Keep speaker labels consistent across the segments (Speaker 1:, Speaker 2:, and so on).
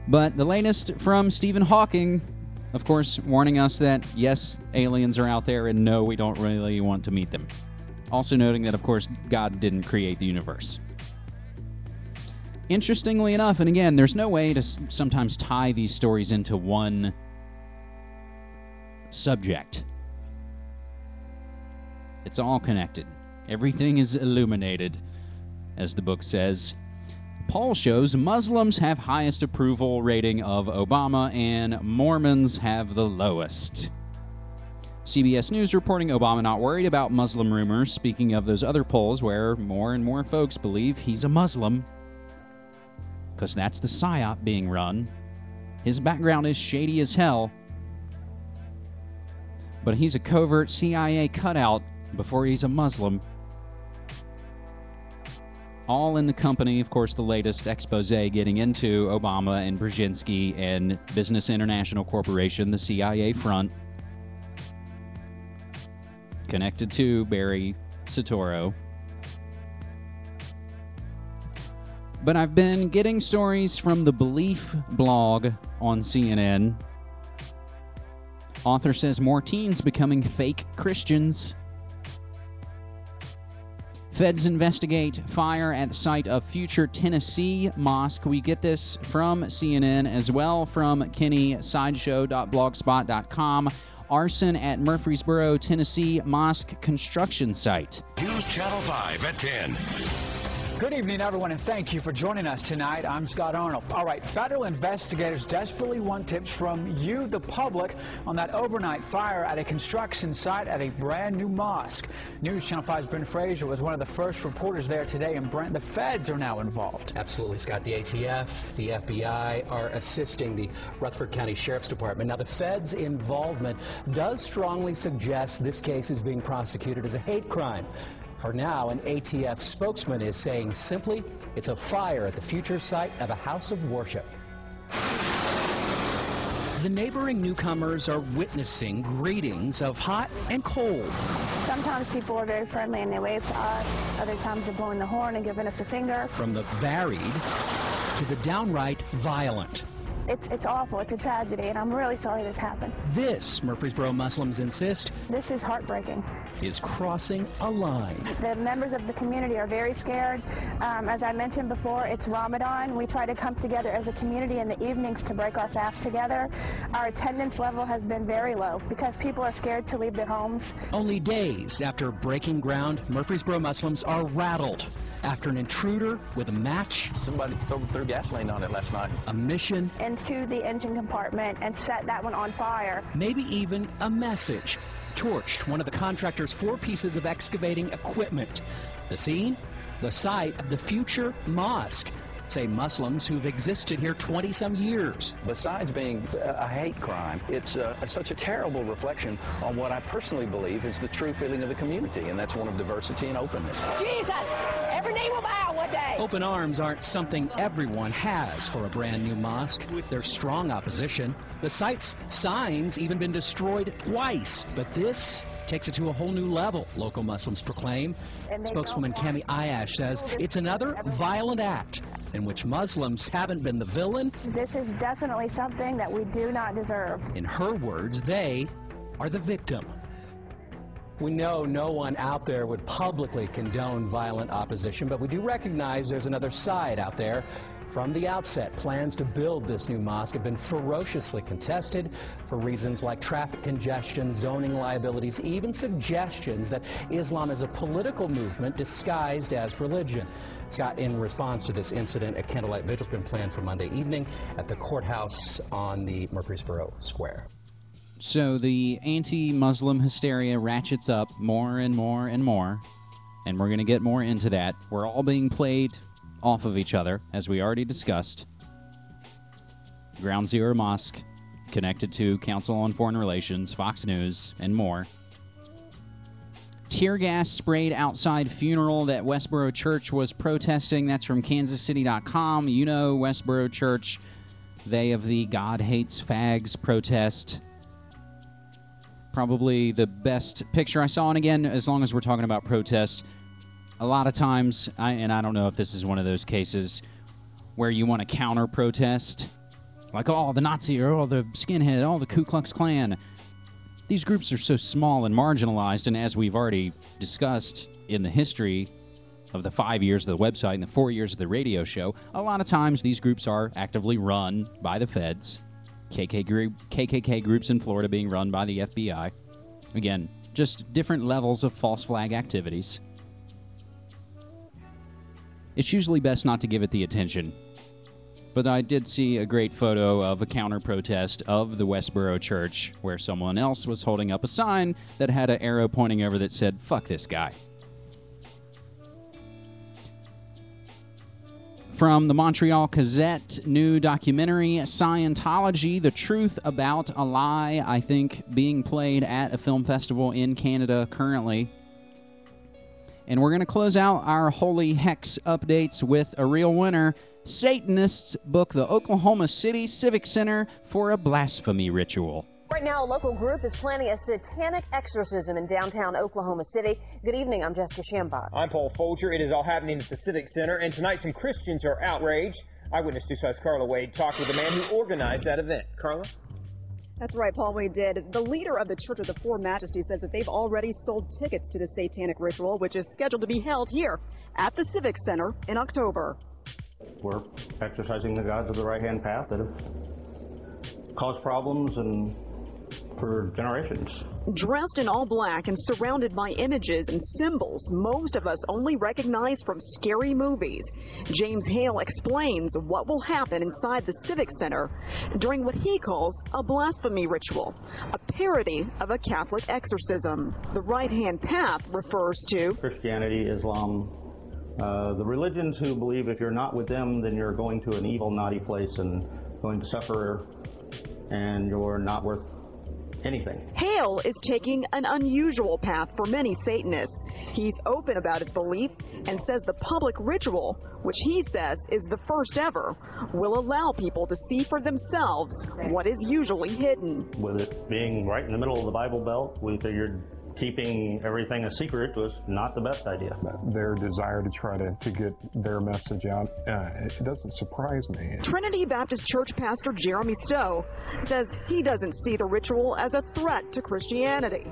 Speaker 1: But the latest from Stephen Hawking, of course, warning us that, yes, aliens are out there, and no, we don't really want to meet them. Also noting that, of course, God didn't create the universe. Interestingly enough, and again, there's no way to sometimes tie these stories into one subject. It's all connected. Everything is illuminated, as the book says. Poll shows Muslims have highest approval rating of Obama and Mormons have the lowest. CBS News reporting Obama not worried about Muslim rumors, speaking of those other polls where more and more folks believe he's a Muslim, because that's the psyop being run. His background is shady as hell, but he's a covert CIA cutout before he's a Muslim. All in the company, of course, the latest expose getting into Obama and Brzezinski and Business International Corporation, the CIA front, connected to Barry Soetoro. But I've been getting stories from the Belief blog on CNN. Author says more teens becoming fake Christians. Feds investigate fire at the site of future Tennessee mosque. We get this from CNN as well, from KennySideshow.blogspot.com. Arson at Murfreesboro, Tennessee mosque construction site.
Speaker 2: News Channel 5 at 10.
Speaker 3: Good evening, everyone, and thank you for joining us tonight. I'm Scott Arnold. All right, federal investigators desperately want tips from you, the public, on that overnight fire at a construction site at a brand new mosque. News Channel 5's Brent Frazier was one of the first reporters there today, and Brent, the feds are now involved.
Speaker 4: Absolutely, Scott. The ATF, the FBI are assisting the Rutherford County Sheriff's Department. Now, the feds' involvement does strongly suggest this case is being prosecuted as a hate crime. For now, an ATF spokesman is saying simply, it's a fire at the future site of a house of worship. The neighboring newcomers are witnessing greetings of hot and cold.
Speaker 5: Sometimes people are very friendly and they wave to us. Other times they're blowing the horn and giving us a finger.
Speaker 4: From the varied to the downright violent.
Speaker 5: It's awful. It's a tragedy, and I'm really sorry this happened.
Speaker 4: This, Murfreesboro Muslims insist,
Speaker 5: this is heartbreaking.
Speaker 4: Is crossing a line.
Speaker 5: The members of the community are very scared. As I mentioned before, it's Ramadan. We try to come together as a community in the evenings to break our fast together. Our attendance level has been very low because people are scared to leave their homes.
Speaker 4: Only days after breaking ground, Murfreesboro Muslims are rattled after an intruder with a match.
Speaker 6: Somebody threw gasoline on it last night.
Speaker 4: A mission.
Speaker 5: Into the engine compartment and set that one on fire.
Speaker 4: Maybe even a message. Torched one of the contractor's 4 pieces of excavating equipment. The scene? The site of the future mosque. Say Muslims who've existed here 20-some years.
Speaker 6: Besides being a hate crime, it's such a terrible reflection on what I personally believe is the true feeling of the community, and that's one of diversity and openness.
Speaker 7: Jesus! Every knee will bow one day!
Speaker 4: Open arms aren't something everyone has for a brand new mosque. There's strong opposition. The site's signs even been destroyed twice. But this takes it to a whole new level, local Muslims proclaim. Spokeswoman Cami Ayash says it's another violent act in which Muslims haven't been the villain.
Speaker 5: This is definitely something that we do not deserve.
Speaker 4: In her words, they are the victim. We know no one out there would publicly condone violent opposition, but we do recognize there's another side out there. From the outset, plans to build this new mosque have been ferociously contested for reasons like traffic congestion, zoning liabilities, even suggestions that Islam is a political movement disguised as religion. Scott, in response to this incident, a candlelight vigil has been planned for Monday evening at the courthouse on the Murfreesboro Square.
Speaker 1: So the anti-Muslim hysteria ratchets up more and more and more, and we're going to get more into that. We're all being played off of each other, as we already discussed. Ground Zero Mosque, connected to Council on Foreign Relations, Fox News, and more. Tear gas sprayed outside funeral that Westboro Church was protesting. That's from kansascity.com. You know Westboro Church, they of the God Hates Fags protest. Probably the best picture I saw. And again, as long as we're talking about protests, a lot of times, and I don't know if this is one of those cases where you want to counter-protest, Like, oh, the Nazi, or oh, the skinhead, oh, the Ku Klux Klan. These groups are so small and marginalized, and as we've already discussed in the history of the 5 years of the website and the 4 years of the radio show, a lot of times these groups are actively run by the feds. KKK groups in Florida being run by the FBI. Again, just different levels of false flag activities. It's usually best not to give it the attention. But I did see a great photo of a counter-protest of the Westboro Church where someone else was holding up a sign that had an arrow pointing over that said, "Fuck this guy." From the Montreal Gazette, new documentary, Scientology, The Truth About a Lie, I think being played at a film festival in Canada currently. And we're going to close out our Holy Hex updates with a real winner. Satanists book the Oklahoma City Civic Center for a blasphemy ritual.
Speaker 8: Right now, a local group is planning a satanic exorcism in downtown Oklahoma City. Good evening, I'm Jessica Shambach.
Speaker 9: I'm Paul Folger. It is all happening at the Civic Center, and tonight some Christians are outraged. Eyewitness 2's Carla Wade talked with the man who organized that event. Carla?
Speaker 10: That's right, Paul, we did. The leader of the Church of the Four Majesties says that they've already sold tickets to the satanic ritual, which is scheduled to be held here at the Civic Center in October.
Speaker 11: We're exercising the gods of the right-hand path that have caused problems and for generations.
Speaker 10: Dressed in all black and surrounded by images and symbols most of us only recognize from scary movies, James Hale explains what will happen inside the Civic Center during what he calls a blasphemy ritual, a parody of a Catholic exorcism. The right-hand path refers to
Speaker 11: Christianity, Islam, the religions who believe if you're not with them, then you're going to an evil, naughty place and going to suffer, and you're not worth anything.
Speaker 10: Hale is taking an unusual path for many Satanists. He's open about his belief and says the public ritual, which he says is the first ever, will allow people to see for themselves what is usually hidden.
Speaker 11: With it being right in the middle of the Bible Belt, we figured keeping everything a secret was not the best idea.
Speaker 12: Their desire to try to get their message out, it doesn't surprise me.
Speaker 10: Trinity Baptist Church pastor Jeremy Stowe says he doesn't see the ritual as a threat to Christianity,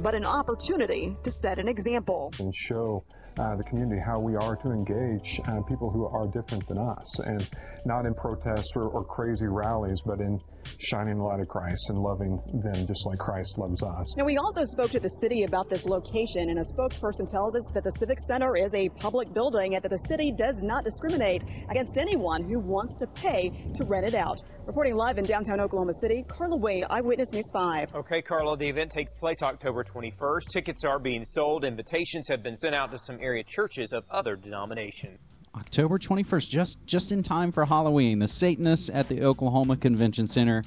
Speaker 10: but an opportunity to set an example.
Speaker 12: And show the community how we are to engage people who are different than us, and not in protest or crazy rallies, but in shining the light of Christ and loving them just like Christ loves us.
Speaker 10: Now, we also spoke to the city about this location, and a spokesperson tells us that the Civic Center is a public building and that the city does not discriminate against anyone who wants to pay to rent it out. Reporting live in downtown Oklahoma City, Carla Wade, Eyewitness News 5.
Speaker 9: Okay, Carla, the event takes place October 21st. Tickets are being sold. Invitations have been sent out to some area churches of other denominations.
Speaker 1: October 21st, just in time for Halloween. The Satanists at the Oklahoma Convention Center.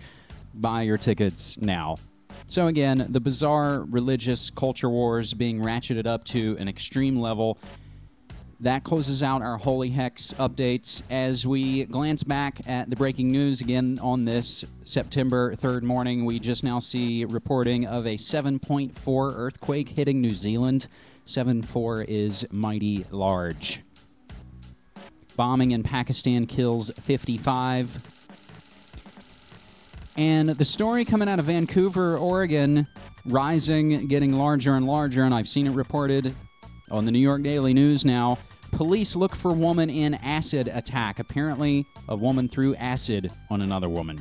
Speaker 1: Buy your tickets now. So again, the bizarre religious culture wars being ratcheted up to an extreme level. That closes out our Holy Hex updates. As we glance back at the breaking news again on this September 3rd morning, we just now see reporting of a 7.4 earthquake hitting New Zealand. 7.4 is mighty large. Bombing in Pakistan kills 55. And the story coming out of Vancouver, Oregon, rising, getting larger and larger, and I've seen it reported on the New York Daily News now. Police look for woman in acid attack. Apparently, a woman threw acid on another woman.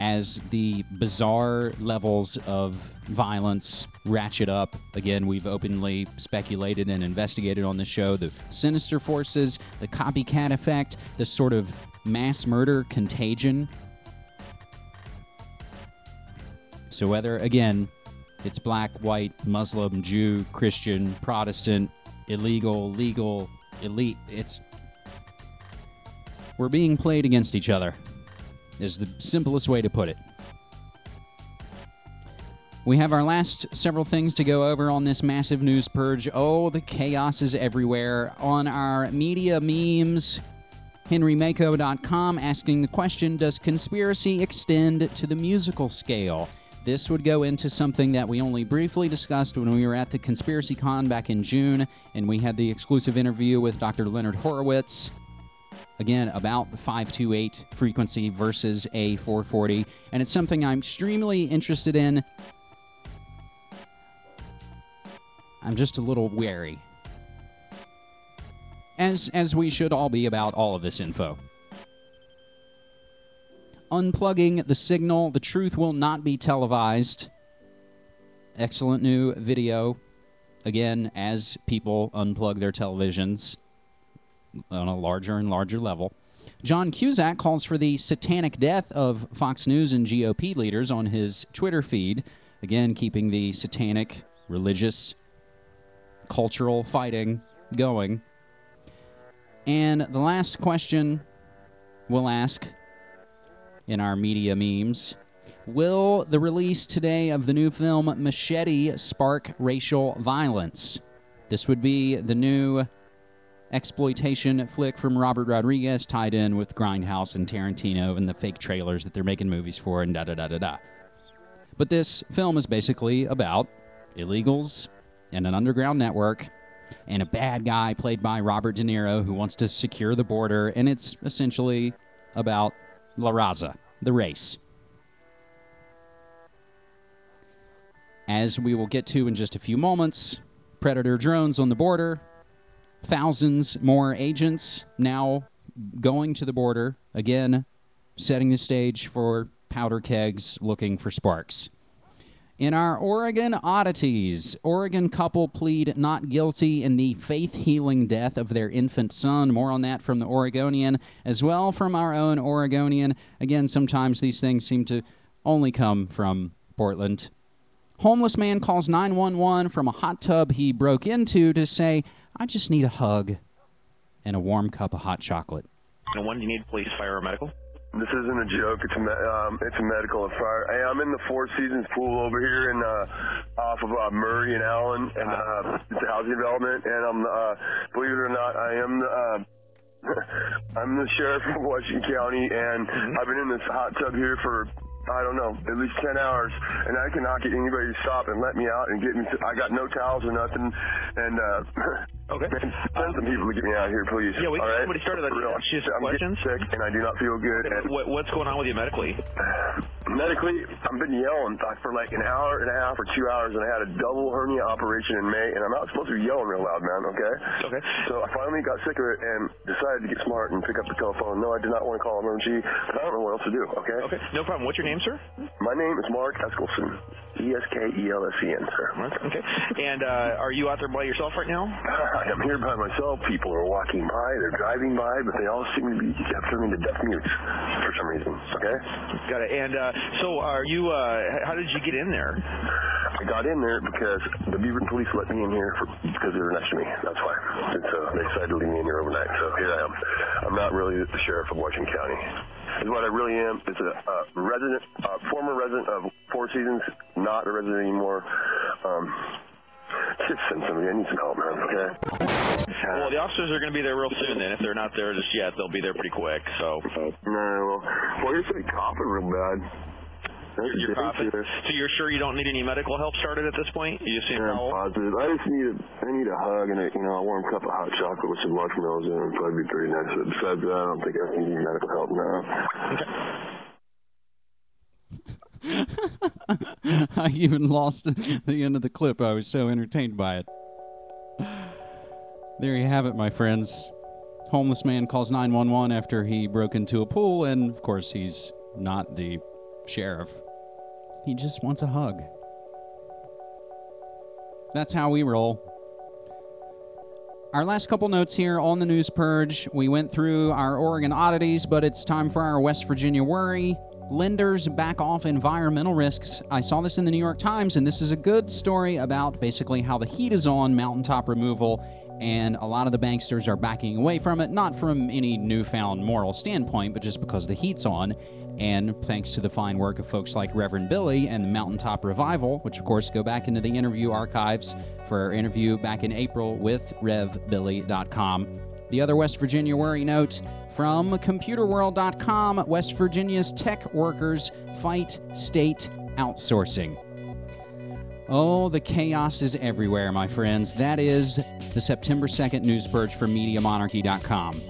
Speaker 1: As the bizarre levels of violence ratchet up, again, we've openly speculated and investigated on the show the sinister forces, the copycat effect, this sort of mass murder contagion. So whether, again, it's black, white, Muslim, Jew, Christian, Protestant, illegal, legal, elite, we're being played against each other, is the simplest way to put it. We have our last several things to go over on this massive news purge. Oh, the chaos is everywhere. On our media memes, HenryMako.com asking the question, does conspiracy extend to the musical scale? This would go into something that we only briefly discussed when we were at the Conspiracy Con back in June, and we had the exclusive interview with Dr. Leonard Horowitz. again, about the 528 frequency versus a 440, and it's something I'm extremely interested in. I'm just a little wary, as we should all be about all of this info. Unplugging the signal. The truth will not be televised. Excellent new video. Again, as people unplug their televisions on a larger and larger level. John Cusack calls for the satanic death of Fox News and GOP leaders on his Twitter feed. Again, keeping the satanic, religious, cultural fighting going. And the last question we'll ask in our media memes: will the release today of the new film Machete spark racial violence? This would be the new exploitation flick from Robert Rodriguez, tied in with Grindhouse and Tarantino and the fake trailers that they're making movies for, and da-da-da-da-da. But this film is basically about illegals and an underground network and a bad guy played by Robert De Niro who wants to secure the border, and it's essentially about La Raza, the race. As we will get to in just a few moments, Predator drones on the border, thousands more agents now going to the border, again, setting the stage for powder kegs looking for sparks. In our Oregon oddities, Oregon couple plead not guilty in the faith-healing death of their infant son. More on that from the Oregonian, as well from our own Oregonian. Again, sometimes these things seem to only come from Portland. Homeless man calls 911 from a hot tub he broke into to say, "I just need a hug and a warm cup of hot chocolate."
Speaker 13: And when do you need police, fire, or medical?
Speaker 14: This isn't a joke. It's a medical fire. Hey, I'm in the Four Seasons pool over here in off of Murray and Allen, and it's a housing development. And I'm believe it or not, I am I'm the sheriff of Washington County, and I've been in this hot tub here for, I don't know, at least 10 hours, and I cannot get anybody to stop and let me out and get me. I got no towels or nothing, and
Speaker 13: okay,
Speaker 14: send some people to get me out of here, please.
Speaker 13: Yeah, we
Speaker 14: all right?
Speaker 13: somebody started that. Just
Speaker 14: I'm
Speaker 13: questions.
Speaker 14: getting sick, and I do not feel good. And
Speaker 13: what's going on with you medically?
Speaker 14: Medically, I've been yelling for like an hour and a half or 2 hours, and I had a double hernia operation in May, and I'm not supposed to be yelling real loud, man. Okay.
Speaker 13: Okay.
Speaker 14: So I finally got sick of it and decided to get smart and pick up the telephone. No, I did not want to call emergency, but I don't know what else to do. Okay.
Speaker 13: Okay. No problem. What's your name, sir?
Speaker 14: My name is Mark Eskelson. Eskelsen, sir.
Speaker 13: Okay. And are you out there by yourself right now?
Speaker 14: I'm here by myself. People are walking by. They're driving by, but they all seem to be turning to deaf mutes for some reason. Okay.
Speaker 13: Got it. And so are you? How did you get in there?
Speaker 14: I got in there because the Beaverton police let me in here because they were next to me. That's why. And so they decided to leave me in here overnight. So here I am. I'm not really the sheriff of Washington County. Is what I really am. It's a resident, former resident of Four Seasons, not a resident anymore. Just send somebody. I need some help, man. Okay.
Speaker 13: Well, the officers are going to be there real soon. Then, if they're not there just yet, they'll be there pretty quick. So.
Speaker 14: No. Well, you're saying coughing real bad.
Speaker 13: You're coughing. So you're sure you don't need any medical help started at this point? You seem
Speaker 14: positive. I just need a hug and a warm cup of hot chocolate with some marshmallows in it. It'd probably be pretty nice. But besides that, I don't think I need any medical help now.
Speaker 1: Okay. I even lost the end of the clip. I was so entertained by it. There you have it, my friends. Homeless man calls 911 after he broke into a pool, and of course he's not the sheriff. He just wants a hug. That's how we roll. Our last couple notes here on the News Purge. We went through our Oregon oddities, but it's time for our West Virginia worry. Lenders back off environmental risks. I saw this in the New York Times, and this is a good story about basically how the heat is on mountaintop removal, and a lot of the banksters are backing away from it, not from any newfound moral standpoint, but just because the heat's on. And thanks to the fine work of folks like Reverend Billy and the Mountaintop Revival, which of course go back into the interview archives for our interview back in April with RevBilly.com. The other West Virginia worry note from ComputerWorld.com: West Virginia's tech workers fight state outsourcing. Oh, the chaos is everywhere, my friends. That is the September 2nd News Purge from MediaMonarchy.com.